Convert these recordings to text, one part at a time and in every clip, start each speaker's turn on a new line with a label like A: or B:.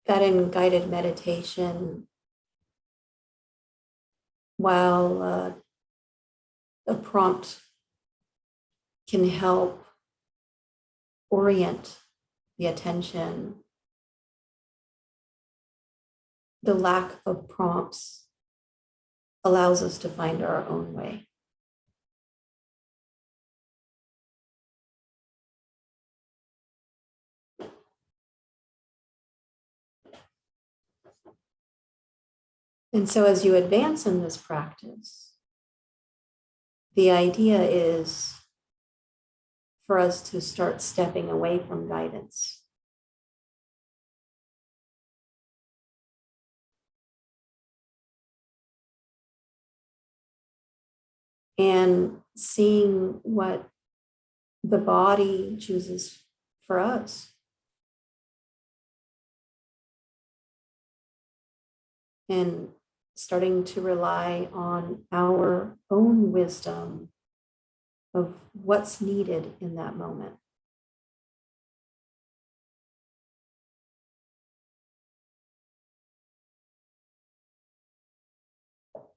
A: that in guided meditation, while a prompt can help orient the attention, the lack of prompts allows us to find our own way. And so as you advance in this practice, the idea is for us to start stepping away from guidance. And seeing what the body chooses for us. And starting to rely on our own wisdom of what's needed in that moment.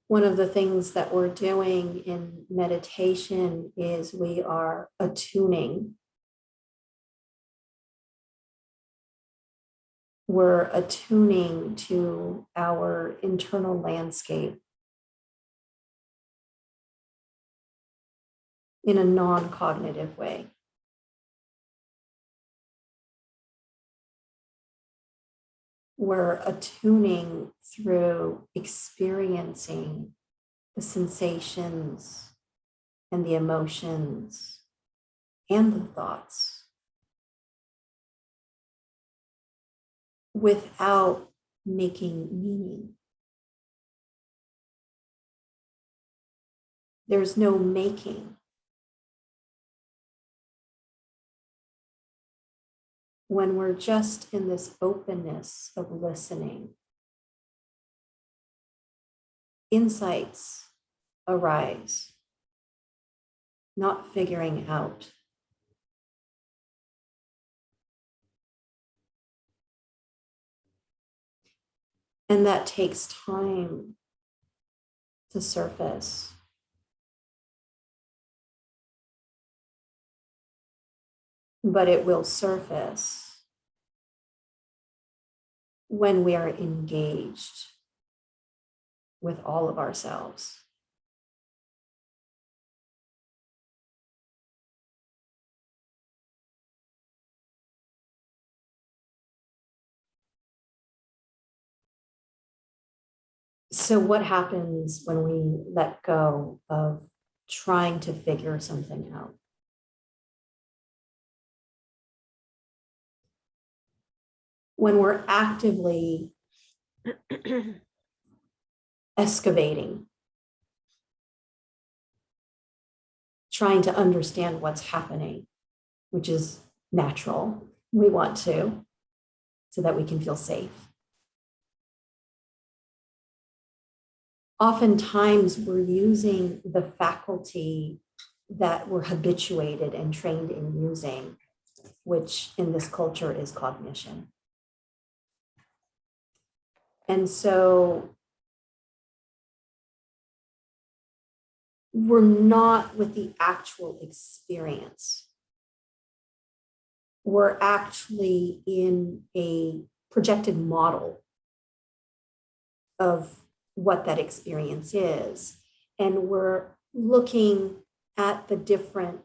A: One of the things that we're doing in meditation is we are attuning. We're attuning to our internal landscape in a non-cognitive way. We're attuning through experiencing the sensations and the emotions and the thoughts without making meaning. There's no making. When we're just in this openness of listening, insights arise, not figuring out. And that takes time to surface. But it will surface when we are engaged with all of ourselves. So what happens when we let go of trying to figure something out? When we're actively excavating, trying to understand what's happening, which is natural. We want to, so that we can feel safe. Oftentimes, we're using the faculty that we're habituated and trained in using, which in this culture is cognition. And so we're not with the actual experience. We're actually in a projected model of what that experience is. And we're looking at the different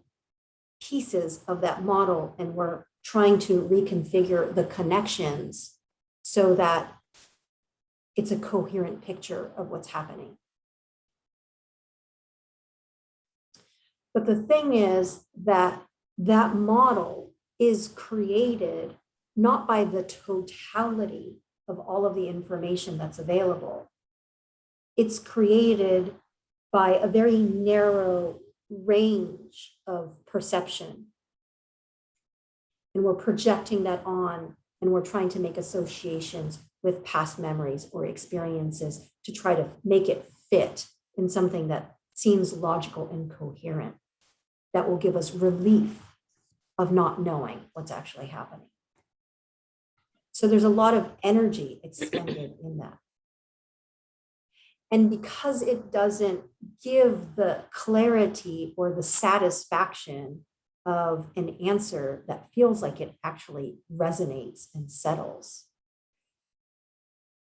A: pieces of that model, and we're trying to reconfigure the connections so that it's a coherent picture of what's happening. But the thing is that that model is created not by the totality of all of the information that's available. It's created by a very narrow range of perception. And we're projecting that on, and we're trying to make associations with past memories or experiences to try to make it fit in something that seems logical and coherent, that will give us relief of not knowing what's actually happening. So there's a lot of energy expended in that. And because it doesn't give the clarity or the satisfaction of an answer that feels like it actually resonates and settles,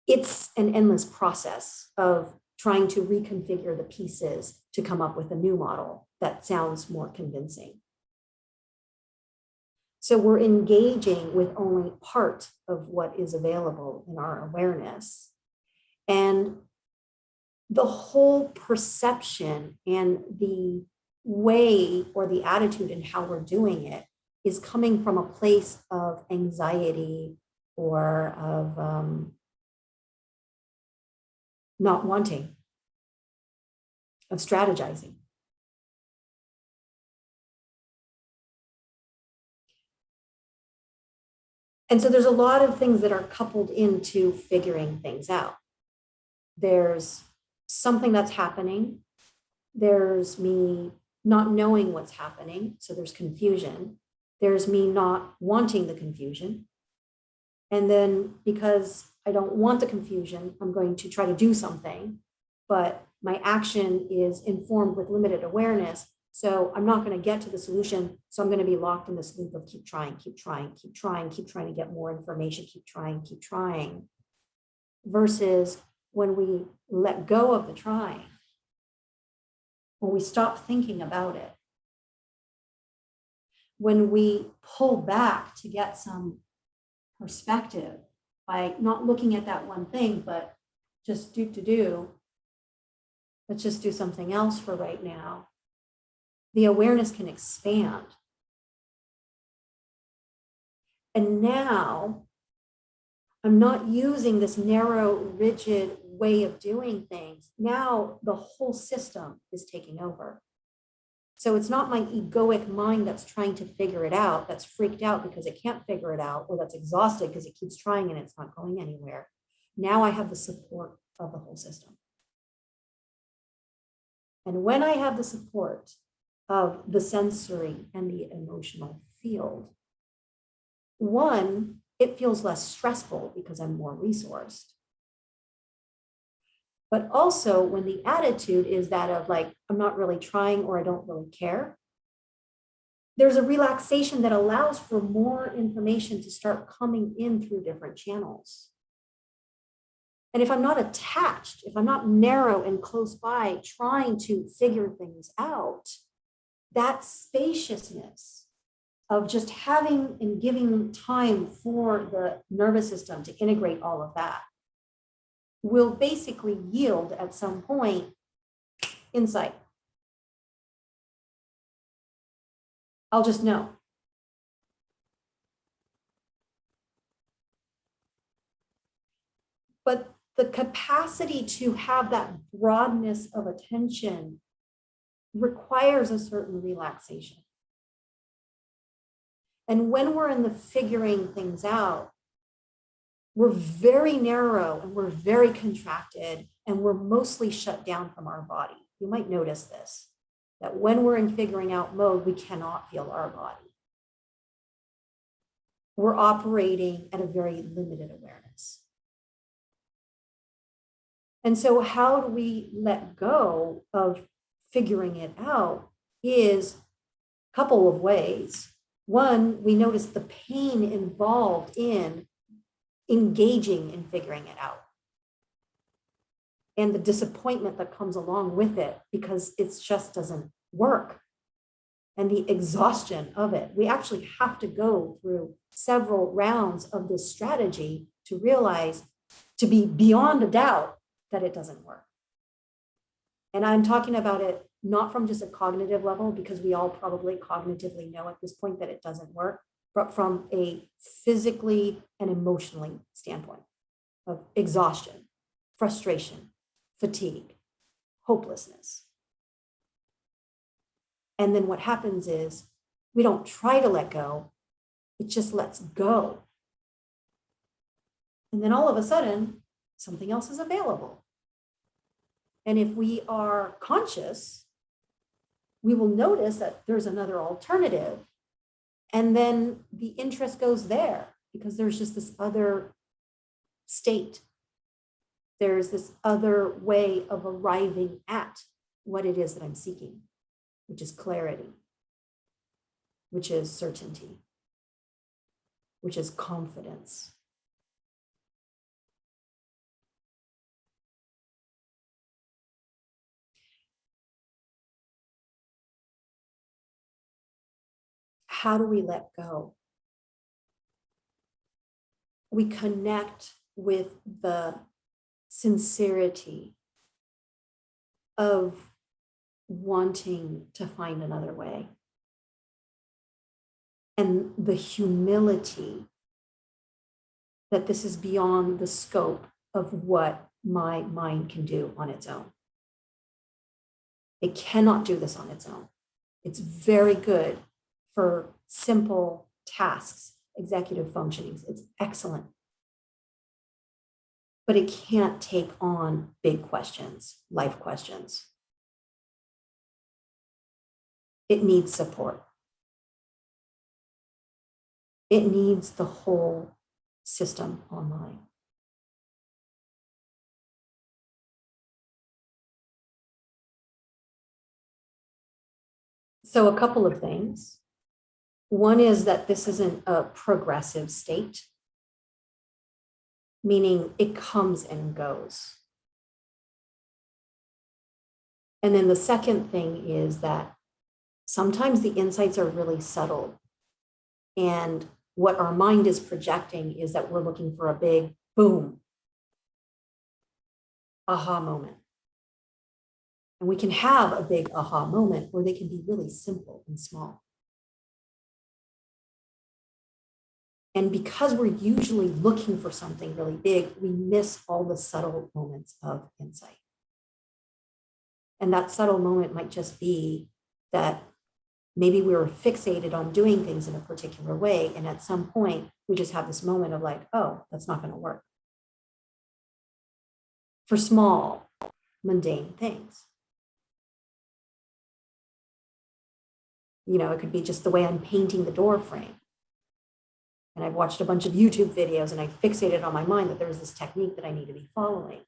A: it's an endless process of trying to reconfigure the pieces to come up with a new model that sounds more convincing. So we're engaging with only part of what is available in our awareness. And the whole perception and the way or the attitude in how we're doing it is coming from a place of anxiety or of not wanting, of strategizing. And so there's a lot of things that are coupled into figuring things out. There's something that's happening. There's me not knowing what's happening. So there's confusion. There's me not wanting the confusion. And then because I don't want the confusion, I'm going to try to do something, but my action is informed with limited awareness. So I'm not going to get to the solution. So I'm going to be locked in this loop of keep trying, keep trying, keep trying, keep trying to get more information, keep trying. Versus when we let go of the trying, when we stop thinking about it, when we pull back to get some perspective by not looking at that one thing, but just let's just do something else for right now. The awareness can expand. And now I'm not using this narrow, rigid way of doing things. Now the whole system is taking over. So it's not my egoic mind that's trying to figure it out, that's freaked out because it can't figure it out, or that's exhausted because it keeps trying and it's not going anywhere. Now I have the support of the whole system. And when I have the support of the sensory and the emotional field, one, it feels less stressful because I'm more resourced. But also when the attitude is that of like, I'm not really trying or I don't really care, there's a relaxation that allows for more information to start coming in through different channels. And if I'm not attached, if I'm not narrow and close by trying to figure things out, that spaciousness of just having and giving time for the nervous system to integrate all of that will basically yield at some point insight. I'll just know. But the capacity to have that broadness of attention requires a certain relaxation. And when we're in the figuring things out, we're very narrow and we're very contracted and we're mostly shut down from our body. You might notice this, that when we're in figuring out mode, we cannot feel our body. We're operating at a very limited awareness. And so how do we let go of figuring it out is a couple of ways. One, we notice the pain involved in engaging in figuring it out and the disappointment that comes along with it because it just doesn't work and the exhaustion of it. We actually have to go through several rounds of this strategy to realize, to be beyond a doubt that it doesn't work. And I'm talking about it not from just a cognitive level, because we all probably cognitively know at this point that it doesn't work, but from a physically and emotionally standpoint of exhaustion, frustration, fatigue, hopelessness. And then what happens is we don't try to let go, it just lets go. And then all of a sudden, something else is available. And if we are conscious, we will notice that there's another alternative. And then the interest goes there. because there's just this other state. There's this other way of arriving at what it is that I'm seeking, which is clarity, which is certainty, which is confidence. How do we let go? We connect with the sincerity of wanting to find another way, and the humility that this is beyond the scope of what my mind can do on its own. It cannot do this on its own. It's very good for simple tasks, executive functionings. It's excellent. But it can't take on big questions, life questions. It needs support. It needs the whole system online. So a couple of things. One is that this isn't a progressive state, meaning it comes and goes. And then the second thing is that sometimes the insights are really subtle. And what our mind is projecting is that we're looking for a big boom, aha moment. And we can have a big aha moment, or they can be really simple and small. And because we're usually looking for something really big, we miss all the subtle moments of insight. And that subtle moment might just be that maybe we were fixated on doing things in a particular way. And at some point, we just have this moment of like, oh, that's not going to work. For small, mundane things. You know, it could be just the way I'm painting the door frame. And I've watched a bunch of YouTube videos and I fixated on my mind that there's this technique that I need to be following.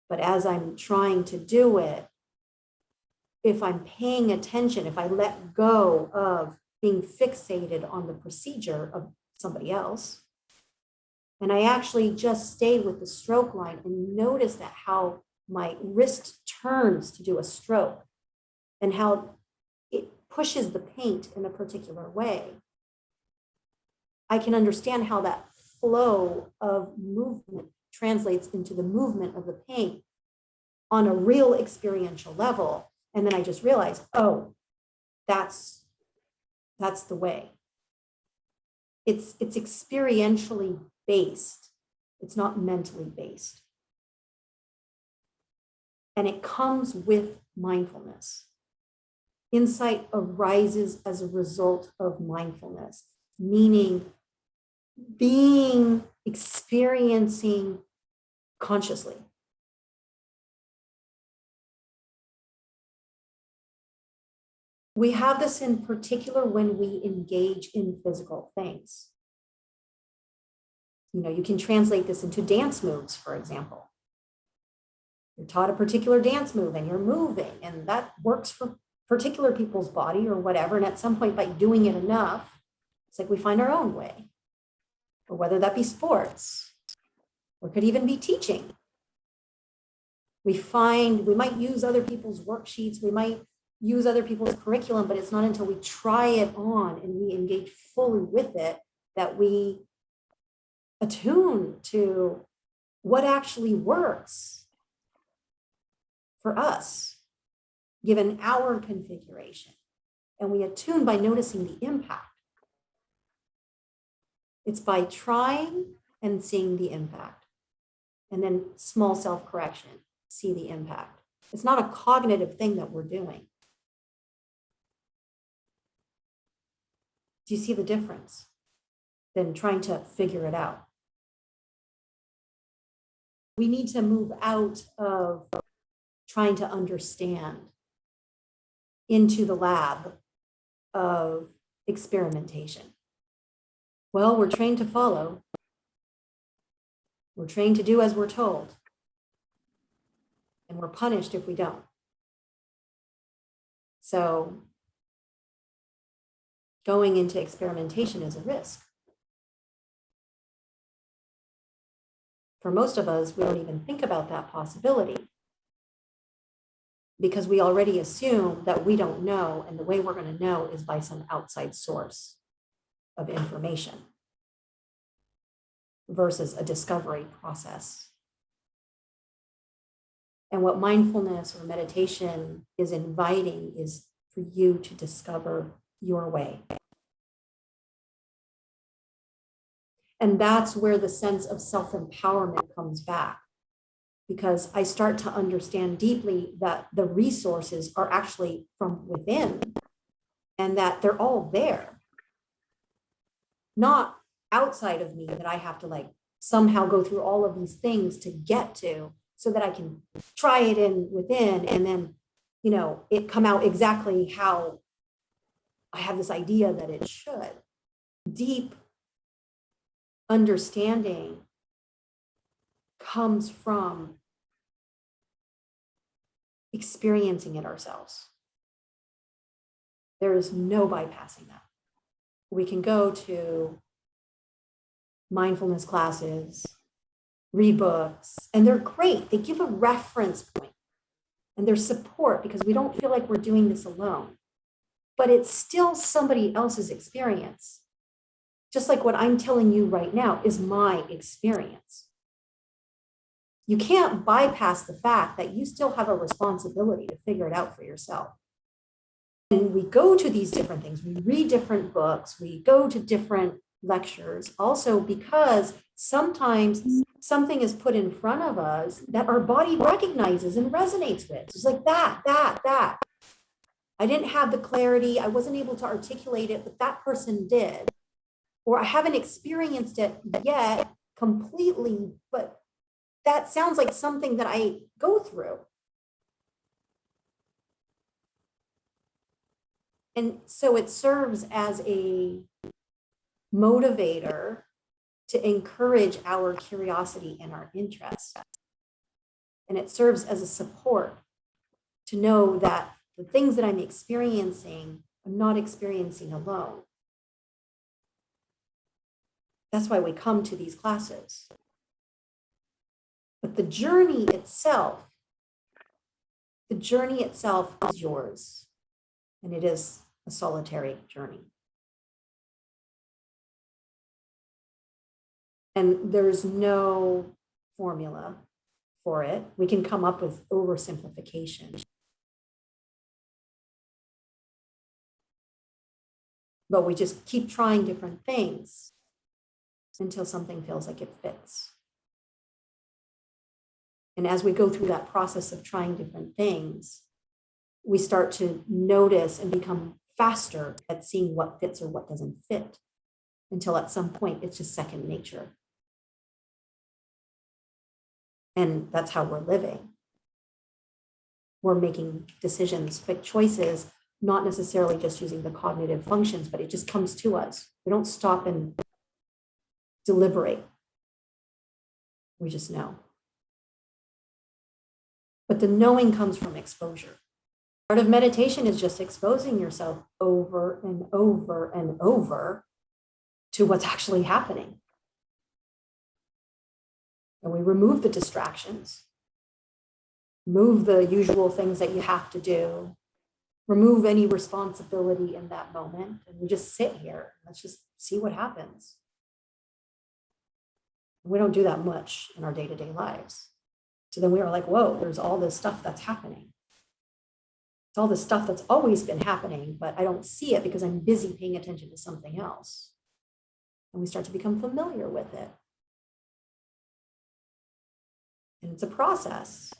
A: But as I'm trying to do it, if I'm paying attention, if I let go of being fixated on the procedure of somebody else, and I actually just stay with the stroke line and notice that how my wrist turns to do a stroke and how it pushes the paint in a particular way, I can understand how that flow of movement translates into the movement of the paint on a real experiential level. And then I just realized, oh, that's the way. It's experientially based. It's not mentally based. And it comes with mindfulness. Insight arises as a result of mindfulness, meaning experiencing consciously. We have this in particular when we engage in physical things. You know, you can translate this into dance moves, for example. You're taught a particular dance move and you're moving, and that works for particular people's body or whatever. And at some point, by doing it enough, it's like we find our own way. Or whether that be sports, or could even be teaching. We might use other people's worksheets, we might use other people's curriculum, but it's not until we try it on and we engage fully with it that we attune to what actually works for us, given our configuration. And we attune by noticing the impact. It's by trying and seeing the impact. And then small self-correction, see the impact. It's not a cognitive thing that we're doing. Do you see the difference? Than trying to figure it out. We need to move out of trying to understand into the lab of experimentation. Well, we're trained to follow. We're trained to do as we're told. And we're punished if we don't. So going into experimentation is a risk. For most of us, we don't even think about that possibility because we already assume that we don't know, and the way we're going to know is by some outside source of information versus a discovery process. And what mindfulness or meditation is inviting is for you to discover your way. And that's where the sense of self-empowerment comes back, because I start to understand deeply that the resources are actually from within and that they're all there, not outside of me that I have to like somehow go through all of these things to get to so that I can try it in within and then, you know, it come out exactly how I have this idea that it should. Deep understanding comes from experiencing it ourselves. There is no bypassing that. We can go to mindfulness classes, read books, and they're great. They give a reference point and there's support because we don't feel like we're doing this alone. But it's still somebody else's experience. Just like what I'm telling you right now is my experience. You can't bypass the fact that you still have a responsibility to figure it out for yourself. And we go to these different things, we read different books, we go to different lectures, also because sometimes something is put in front of us that our body recognizes and resonates with. It's like that. I didn't have the clarity, I wasn't able to articulate it, but that person did. Or I haven't experienced it yet completely, but that sounds like something that I go through. And so it serves as a motivator to encourage our curiosity and our interest. And it serves as a support to know that the things that I'm experiencing, I'm not experiencing alone. That's why we come to these classes. But the journey itself is yours. And it is a solitary journey. And there's no formula for it. We can come up with oversimplification. But we just keep trying different things until something feels like it fits. And as we go through that process of trying different things, we start to notice and become faster at seeing what fits or what doesn't fit, until at some point it's just second nature. And that's how we're living. We're making decisions, quick choices, not necessarily just using the cognitive functions, but it just comes to us. We don't stop and deliberate. We just know. But the knowing comes from exposure. Part of meditation is just exposing yourself over and over and over to what's actually happening. And we remove the distractions, remove the usual things that you have to do, remove any responsibility in that moment, and we just sit here. Let's just see what happens. We don't do that much in our day-to-day lives. So then we are like, whoa, there's all this stuff that's happening. It's all this stuff that's always been happening, but I don't see it because I'm busy paying attention to something else. And we start to become familiar with it. And it's a process.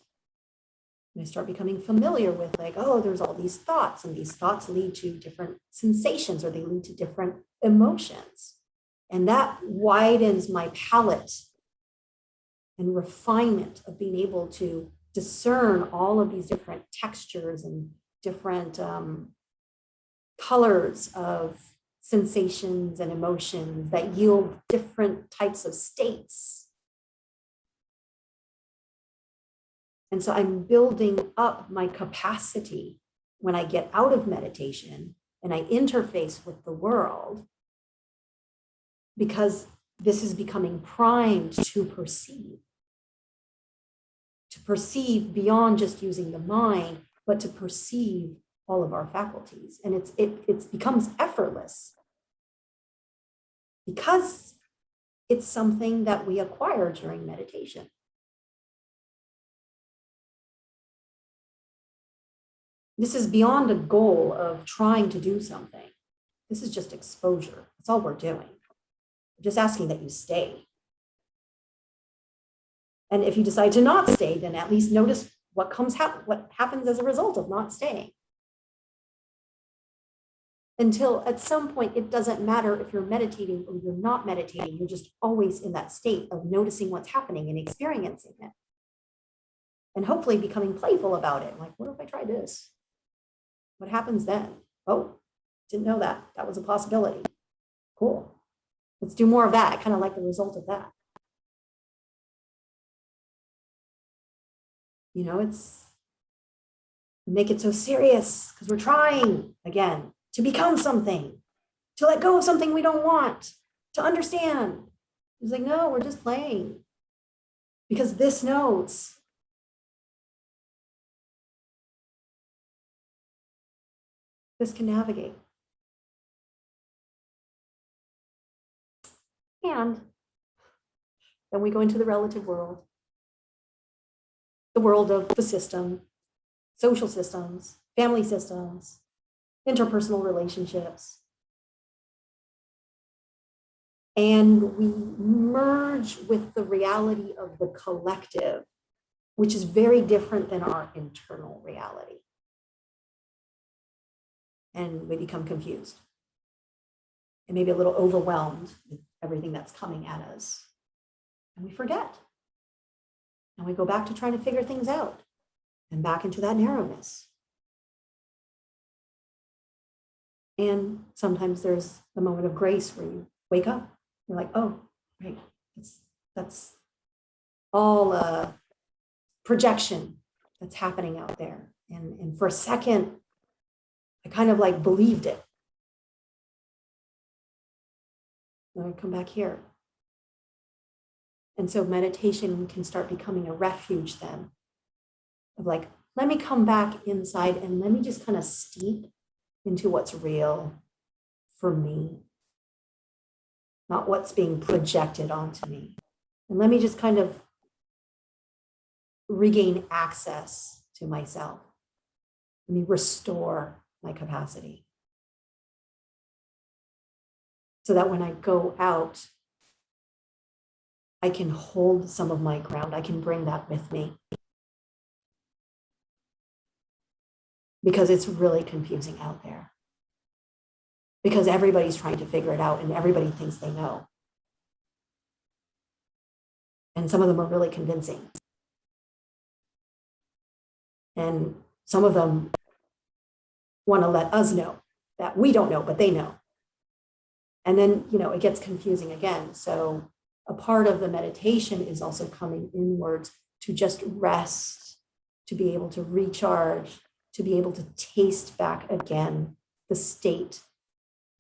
A: And I start becoming familiar with like, oh, there's all these thoughts, and these thoughts lead to different sensations, or they lead to different emotions. And that widens my palette and refinement of being able to discern all of these different textures and different colors of sensations and emotions that yield different types of states. And so I'm building up my capacity when I get out of meditation and I interface with the world, because this is becoming primed to perceive beyond just using the mind, but to perceive all of our faculties. And it becomes effortless because it's something that we acquire during meditation. This is beyond a goal of trying to do something. This is just exposure. That's all we're doing. We're just asking that you stay. And if you decide to not stay, then at least notice what happens as a result of not staying. Until at some point, it doesn't matter if you're meditating or you're not meditating, you're just always in that state of noticing what's happening and experiencing it. And hopefully becoming playful about it. Like, what if I try this? What happens then? Oh, didn't know that. That was a possibility. Cool. Let's do more of that. I kind of like the result of that. You know, it's make it so serious because we're trying again to become something, to let go of something we don't want, to understand. It's like, no, we're just playing because this knows. This can navigate. And then we go into the relative world, the world of the system, social systems, family systems, interpersonal relationships. And we merge with the reality of the collective, which is very different than our internal reality. And we become confused and maybe a little overwhelmed with everything that's coming at us. And we forget. And we go back to trying to figure things out and back into that narrowness. And sometimes there's a moment of grace where you wake up. You're like, oh, right, that's all a projection that's happening out there. And for a second, I kind of like believed it. Then I come back here. And so meditation can start becoming a refuge then of like, let me come back inside and let me just kind of steep into what's real for me, not what's being projected onto me. And let me just kind of regain access to myself. Let me restore my capacity so that when I go out, I can hold some of my ground. I can bring that with me. Because it's really confusing out there. Because everybody's trying to figure it out and everybody thinks they know. And some of them are really convincing. And some of them want to let us know that we don't know, but they know. And then, you know, it gets confusing again. So a part of the meditation is also coming inwards to just rest, to be able to recharge, to be able to taste back again the state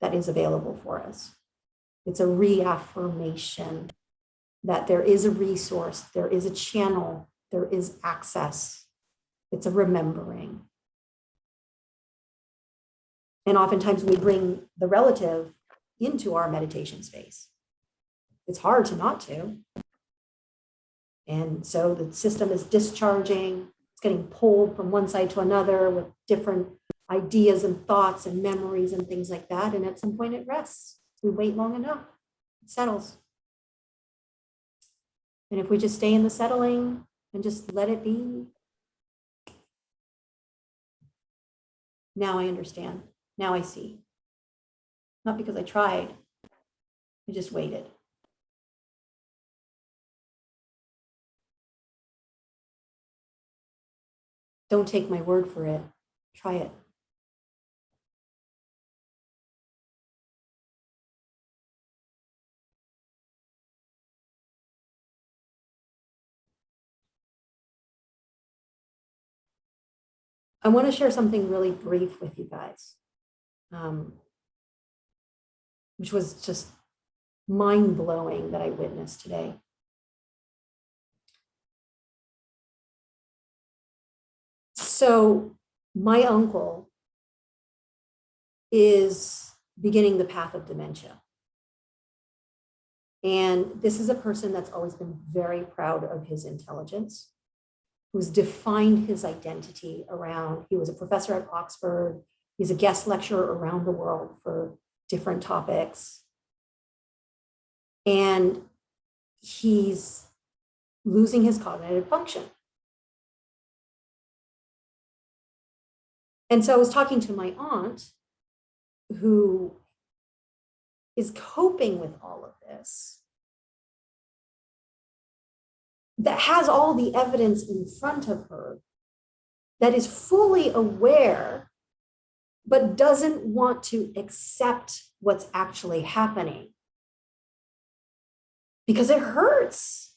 A: that is available for us. It's a reaffirmation that there is a resource, there is a channel, there is access. It's a remembering. And oftentimes we bring the relative into our meditation space. It's hard to not to. And so the system is discharging, it's getting pulled from one side to another with different ideas and thoughts and memories and things like that. And at some point it rests. We wait long enough, it settles. And if we just stay in the settling and just let it be, now I understand. Now I see. Not because I tried, I just waited. Don't take my word for it. Try it. I want to share something really brief with you guys, which was just mind-blowing that I witnessed today. So my uncle is beginning the path of dementia. And this is a person that's always been very proud of his intelligence, who's defined his identity around, he was a professor at Oxford, he's a guest lecturer around the world for different topics. And he's losing his cognitive function. And so I was talking to my aunt, who is coping with all of this, that has all the evidence in front of her, that is fully aware, but doesn't want to accept what's actually happening because it hurts.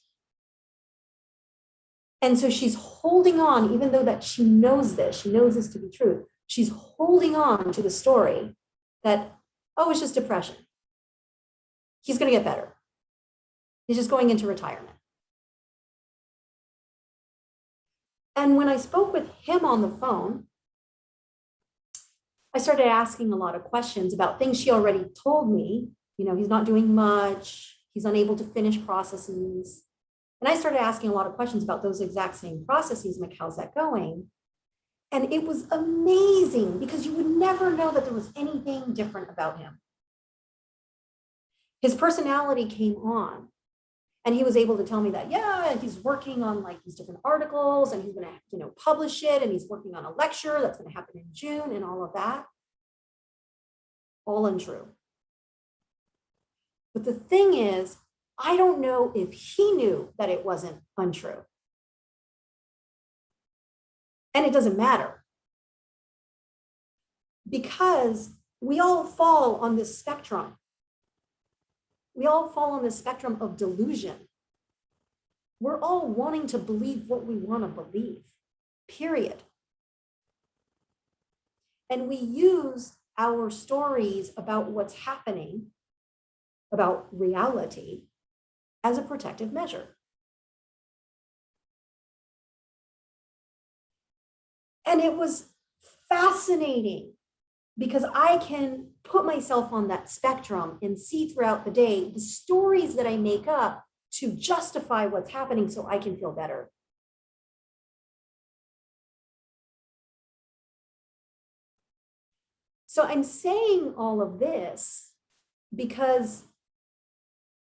A: And so she's holding on, even though that she knows this to be true. She's holding on to the story that, oh, it's just depression. He's going to get better. He's just going into retirement. And when I spoke with him on the phone, I started asking a lot of questions about things she already told me. You know, he's not doing much. He's unable to finish processes. And I started asking a lot of questions about those exact same processes. Like, how's that going? And it was amazing because you would never know that there was anything different about him. His personality came on, and he was able to tell me that, yeah, he's working on like these different articles and he's going to, you know, publish it. And he's working on a lecture that's going to happen in June and all of that. All untrue. But the thing is, I don't know if he knew that it wasn't untrue. And it doesn't matter, because we all fall on this spectrum. We all fall on the spectrum of delusion. We're all wanting to believe what we want to believe, period. And we use our stories about what's happening, about reality, as a protective measure. And it was fascinating because I can put myself on that spectrum and see throughout the day the stories that I make up to justify what's happening so I can feel better. So I'm saying all of this because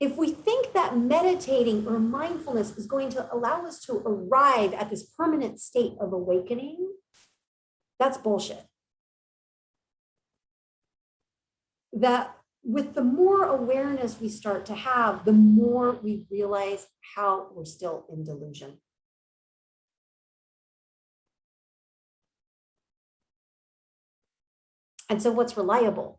A: if we think that meditating or mindfulness is going to allow us to arrive at this permanent state of awakening, that's bullshit. That with the more awareness we start to have, the more we realize how we're still in delusion. And so what's reliable?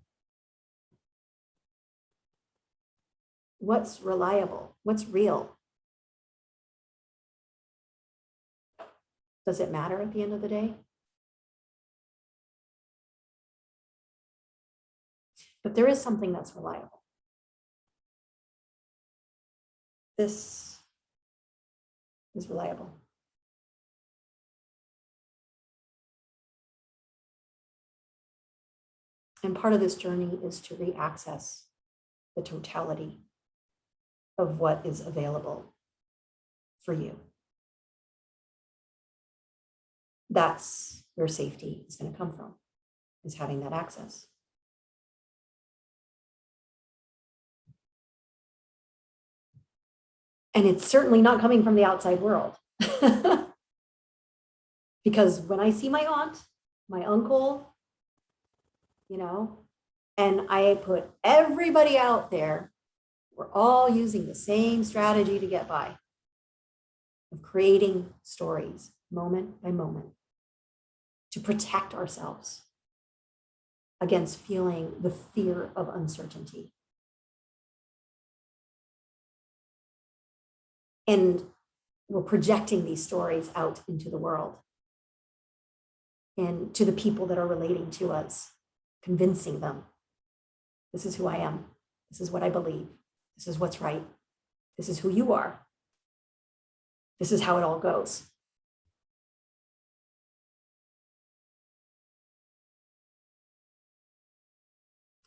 A: What's reliable? What's real? Does it matter at the end of the day? But there is something that's reliable. This is reliable. And part of this journey is to re-access the totality of what is available for you. That's where safety is going to come from, is having that access. And it's certainly not coming from the outside world. Because when I see my aunt, my uncle, you know, and I put everybody out there, we're all using the same strategy to get by, of creating stories moment by moment to protect ourselves against feeling the fear of uncertainty. And we're projecting these stories out into the world. and to the people that are relating to us, convincing them, this is who I am. This is what I believe. This is what's right. This is who you are. This is how it all goes.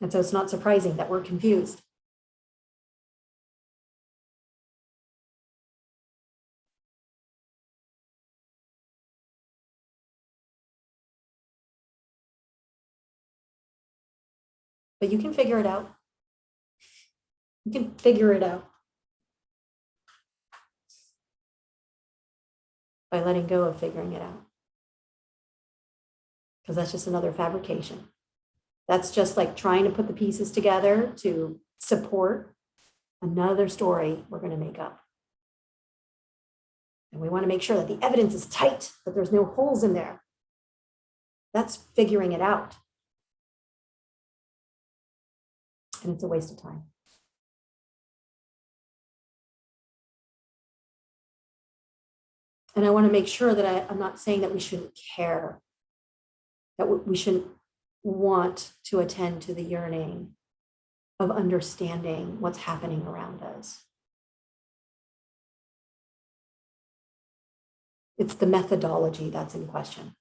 A: And so it's not surprising that we're confused. But you can figure it out. You can figure it out by letting go of figuring it out. Because that's just another fabrication. That's just like trying to put the pieces together to support another story we're going to make up. And we want to make sure that the evidence is tight, that there's no holes in there. That's figuring it out. And it's a waste of time. And I want to make sure that I'm not saying that we shouldn't care, that we shouldn't want to attend to the yearning of understanding what's happening around us. It's the methodology that's in question.